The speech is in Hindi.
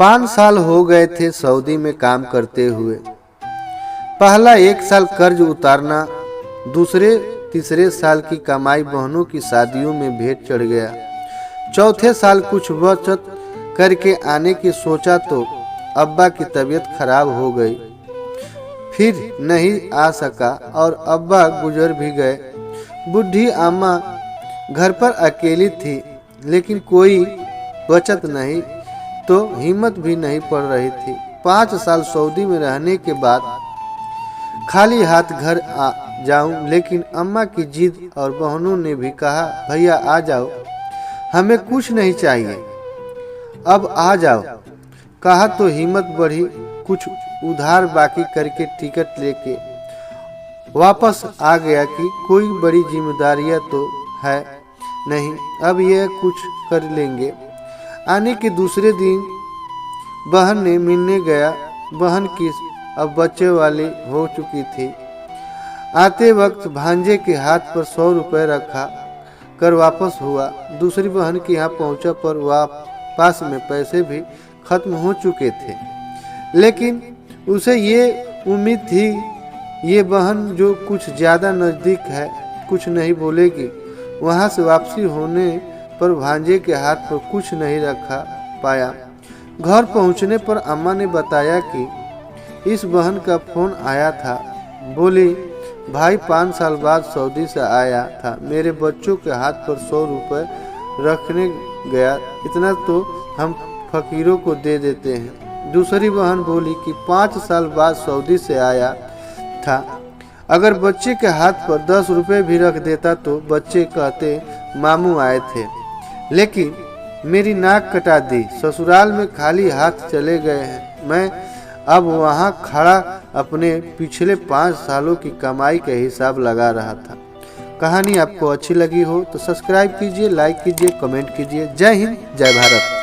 5 साल हो गए थे सऊदी में काम करते हुए। पहला 1 साल कर्ज उतारना, दूसरे तीसरे साल की कमाई बहनों की शादियों में भेंट चढ़ गया। चौथे साल कुछ बचत करके आने की सोचा तो अब्बा की तबीयत खराब हो गई, फिर नहीं आ सका और अब्बा गुजर भी गए। बूढ़ी अम्मा घर पर अकेली थी, लेकिन कोई बचत नहीं तो हिम्मत भी नहीं पड़ रही थी। 5 साल सऊदी में रहने के बाद खाली हाथ घर आ जाऊं, लेकिन अम्मा की जिद और बहनों ने भी कहा भैया आ जाओ, हमें कुछ नहीं चाहिए, अब आ जाओ। कहा तो हिम्मत बढ़ी, कुछ उधार बाकी करके टिकट लेके वापस आ गया कि कोई बड़ी जिम्मेदारियां तो है नहीं, अब यह कुछ कर लेंगे। आने के दूसरे दिन बहन ने मिलने गया। बहन की अब बच्चे वाली हो चुकी थी। आते वक्त भांजे के हाथ पर 100 रुपये रखा कर वापस हुआ। दूसरी बहन के यहाँ पहुँचा पर पास में पैसे भी खत्म हो चुके थे, लेकिन उसे ये उम्मीद थी ये बहन जो कुछ ज़्यादा नज़दीक है कुछ नहीं बोलेगी। वहाँ से वापसी होने पर भांजे के हाथ पर कुछ नहीं रखा पाया। घर पहुँचने पर अम्मा ने बताया कि इस बहन का फ़ोन आया था। बोली भाई 5 साल बाद सऊदी से आया था, मेरे बच्चों के हाथ पर 100 रुपये रखने गया, इतना तो हम फकीरों को दे देते हैं। दूसरी बहन बोली कि 5 साल बाद सऊदी से आया था, अगर बच्चे के हाथ पर 10 रुपये भी रख देता तो बच्चे कहते मामू आए थे, लेकिन मेरी नाक कटा दी। ससुराल में खाली हाथ चले गए हैं। मैं अब वहाँ खड़ा अपने पिछले 5 सालों की कमाई का हिसाब लगा रहा था। कहानी आपको अच्छी लगी हो तो सब्सक्राइब कीजिए, लाइक कीजिए, कमेंट कीजिए। जय हिंद, जय भारत।